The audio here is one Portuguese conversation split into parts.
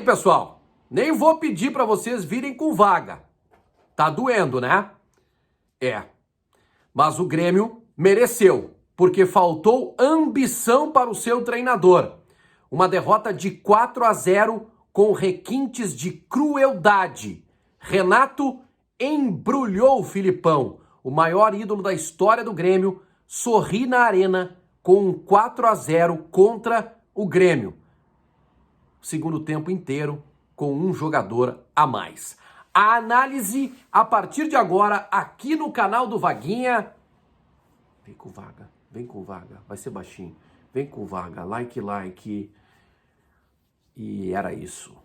hein, pessoal? Nem vou pedir para vocês virem com vaga. Tá doendo, né? É. Mas o Grêmio mereceu, porque faltou ambição para o seu treinador. Uma derrota de 4-0 com requintes de crueldade. Renato embrulhou o Filipão, o maior ídolo da história do Grêmio, sorri na arena com um 4-0 contra o Grêmio. Segundo tempo inteiro com um jogador a mais. A análise a partir de agora aqui no canal do Vaguinha. Vem com vaga, vai ser baixinho. Vem com vaga, like. E era isso.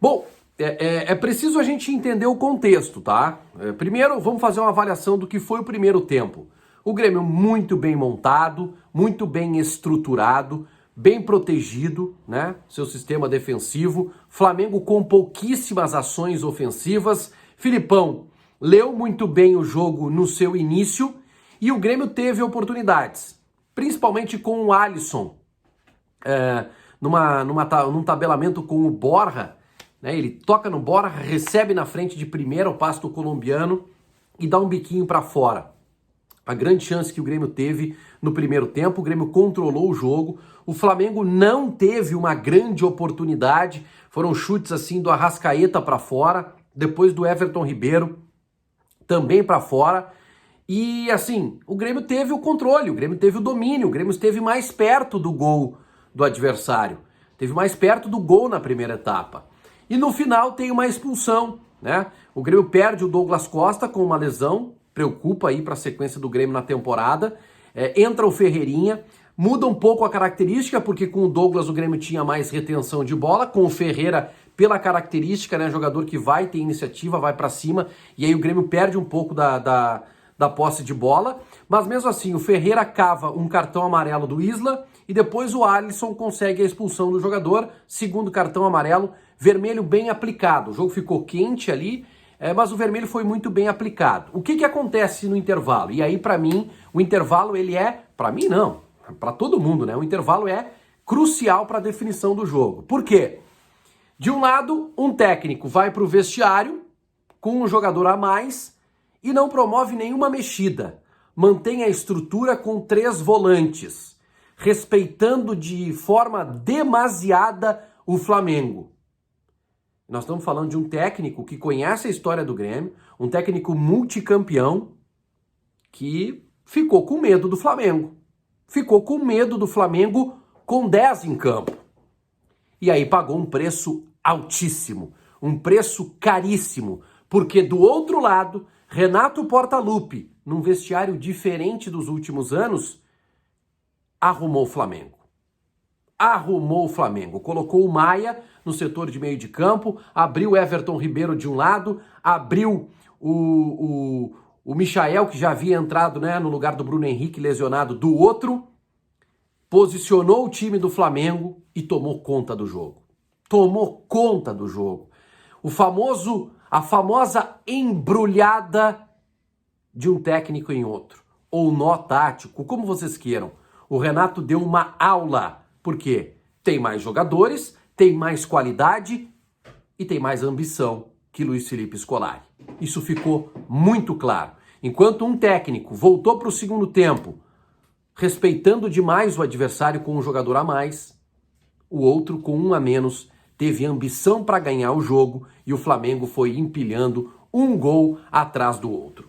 Bom, é preciso a gente entender o contexto, tá? Primeiro, vamos fazer uma avaliação do que foi o primeiro tempo. O Grêmio muito bem montado, muito bem estruturado, bem protegido, né? Seu sistema defensivo. Flamengo com pouquíssimas ações ofensivas. Filipão leu muito bem o jogo no seu início e o Grêmio teve oportunidades, principalmente com o Alisson, num tabelamento com o Borja, né? Ele toca no Borja, recebe na frente de primeira o passe do colombiano e dá um biquinho para fora. A grande chance que o Grêmio teve no primeiro tempo, o Grêmio controlou o jogo, o Flamengo não teve uma grande oportunidade, foram chutes assim do Arrascaeta para fora, depois do Everton Ribeiro também para fora, e assim, o Grêmio teve o controle, o Grêmio teve o domínio, o Grêmio esteve mais perto do gol do adversário, esteve mais perto do gol na primeira etapa. E no final tem uma expulsão, né? O Grêmio perde o Douglas Costa com uma lesão, preocupa aí para a sequência do Grêmio na temporada. Entra o Ferreirinha, muda um pouco a característica, porque com o Douglas o Grêmio tinha mais retenção de bola, com o Ferreira pela característica, né, jogador que vai ter iniciativa, vai para cima, e aí o Grêmio perde um pouco da posse de bola, mas mesmo assim o Ferreira cava um cartão amarelo do Isla, e depois o Alisson consegue a expulsão do jogador, segundo cartão amarelo, vermelho bem aplicado, o jogo ficou quente ali, mas o vermelho foi muito bem aplicado. O que acontece no intervalo? E aí, para mim, o intervalo ele para mim não, para todo mundo, né? O intervalo é crucial para a definição do jogo. Por quê? De um lado, um técnico vai para o vestiário com um jogador a mais e não promove nenhuma mexida. Mantém a estrutura com 3 volantes, respeitando de forma demasiada o Flamengo. Nós estamos falando de um técnico que conhece a história do Grêmio, um técnico multicampeão que ficou com medo do Flamengo. Ficou com medo do Flamengo com 10 em campo. E aí pagou um preço altíssimo, um preço caríssimo, porque do outro lado, Renato Portaluppi, num vestiário diferente dos últimos anos, arrumou o Flamengo. Colocou o Maia no setor de meio de campo, abriu o Everton Ribeiro de um lado, abriu o Michael, que já havia entrado, né, no lugar do Bruno Henrique lesionado, do outro, posicionou o time do Flamengo e tomou conta do jogo. A famosa embrulhada de um técnico em outro, ou nó tático, como vocês queiram. O Renato deu uma aula. Por quê? Tem mais jogadores, tem mais qualidade e tem mais ambição que Luiz Felipe Scolari. Isso ficou muito claro. Enquanto um técnico voltou para o segundo tempo, respeitando demais o adversário com um jogador a mais, o outro, com um a menos, teve ambição para ganhar o jogo e o Flamengo foi empilhando um gol atrás do outro.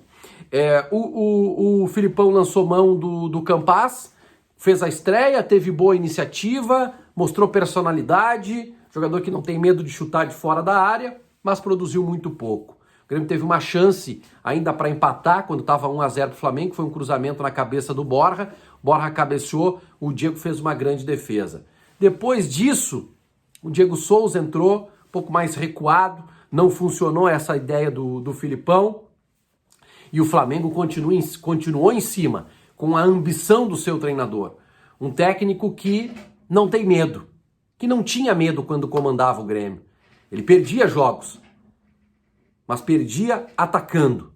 O Filipão lançou mão do Campaz, fez a estreia, teve boa iniciativa, mostrou personalidade, jogador que não tem medo de chutar de fora da área, mas produziu muito pouco. O Grêmio teve uma chance ainda para empatar quando estava 1-0 para o Flamengo, foi um cruzamento na cabeça do Borja, Borja cabeceou, o Diego fez uma grande defesa. Depois disso, o Diego Souza entrou um pouco mais recuado, não funcionou essa ideia do Filipão, e o Flamengo continuou em cima, com a ambição do seu treinador. Um técnico que não tem medo, que não tinha medo quando comandava o Grêmio. Ele perdia jogos, mas perdia atacando.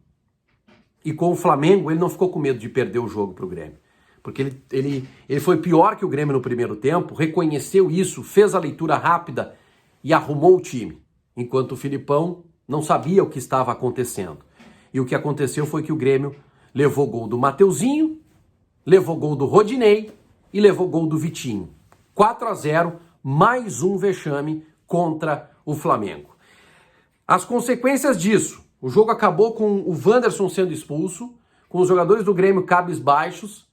E com o Flamengo ele não ficou com medo de perder o jogo para o Grêmio. Porque ele foi pior que o Grêmio no primeiro tempo, reconheceu isso, fez a leitura rápida e arrumou o time, enquanto o Filipão não sabia o que estava acontecendo. E o que aconteceu foi que o Grêmio levou gol do Mateuzinho, levou gol do Rodinei e levou gol do Vitinho. 4-0, mais um vexame contra o Flamengo. As consequências disso: o jogo acabou com o Wanderson sendo expulso, com os jogadores do Grêmio cabisbaixos,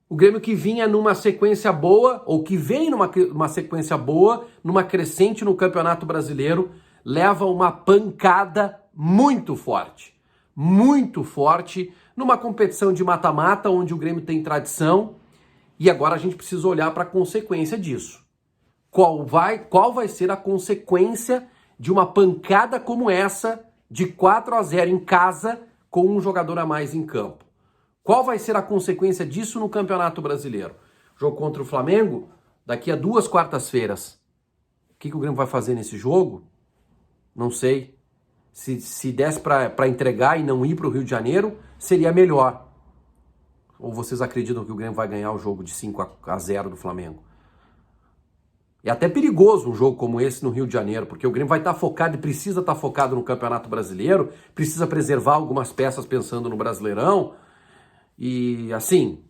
o Grêmio que vinha numa sequência boa, ou que vem numa sequência boa, numa crescente no Campeonato Brasileiro, leva uma pancada muito forte, numa competição de mata-mata, onde o Grêmio tem tradição, e agora a gente precisa olhar para a consequência disso. Qual vai ser a consequência de uma pancada como essa, de 4-0 em casa, com um jogador a mais em campo? Qual vai ser a consequência disso no Campeonato Brasileiro? Jogo contra o Flamengo, daqui a 2 quartas-feiras. O que o Grêmio vai fazer nesse jogo? Não sei. Se desse para entregar e não ir para o Rio de Janeiro, seria melhor. Ou vocês acreditam que o Grêmio vai ganhar o jogo de 5-0 do Flamengo? É até perigoso um jogo como esse no Rio de Janeiro, porque o Grêmio vai estar focado e precisa estar focado no Campeonato Brasileiro, precisa preservar algumas peças pensando no Brasileirão. E assim,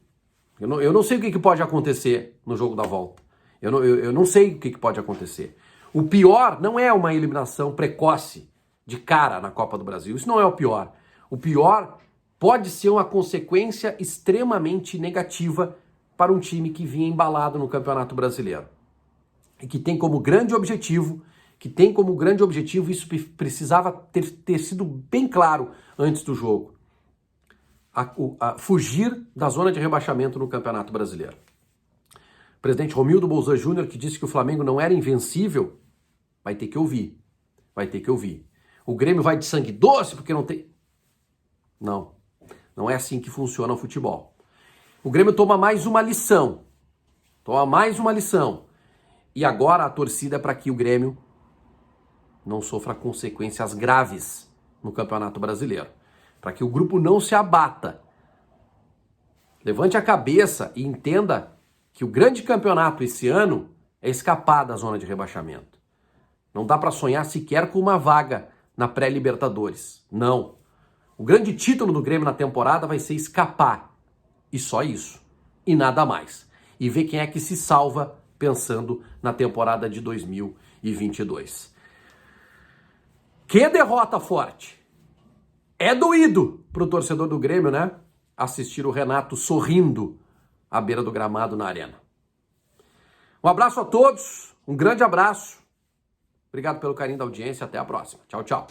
eu não sei o que pode acontecer no jogo da volta. Eu não sei o que pode acontecer. O pior não é uma eliminação precoce de cara na Copa do Brasil. Isso não é o pior. O pior pode ser uma consequência extremamente negativa para um time que vinha embalado no Campeonato Brasileiro. E que tem como grande objetivo, isso precisava ter sido bem claro antes do jogo, fugir da zona de rebaixamento no Campeonato Brasileiro. O presidente Romildo Bolzan Júnior, que disse que o Flamengo não era invencível, vai ter que ouvir. O Grêmio vai de sangue doce porque não tem... Não é assim que funciona o futebol. O Grêmio toma mais uma lição. E agora a torcida é para que o Grêmio não sofra consequências graves no Campeonato Brasileiro. Para que o grupo não se abata. Levante a cabeça e entenda que o grande campeonato esse ano é escapar da zona de rebaixamento. Não dá para sonhar sequer com uma vaga na pré-Libertadores. Não. O grande título do Grêmio na temporada vai ser escapar. E só isso. E nada mais. E ver quem é que se salva pensando na temporada de 2022. Que derrota forte! É doído pro torcedor do Grêmio, né? Assistir o Renato sorrindo à beira do gramado na arena. Um abraço a todos, um grande abraço. Obrigado pelo carinho da audiência, até a próxima. Tchau, tchau.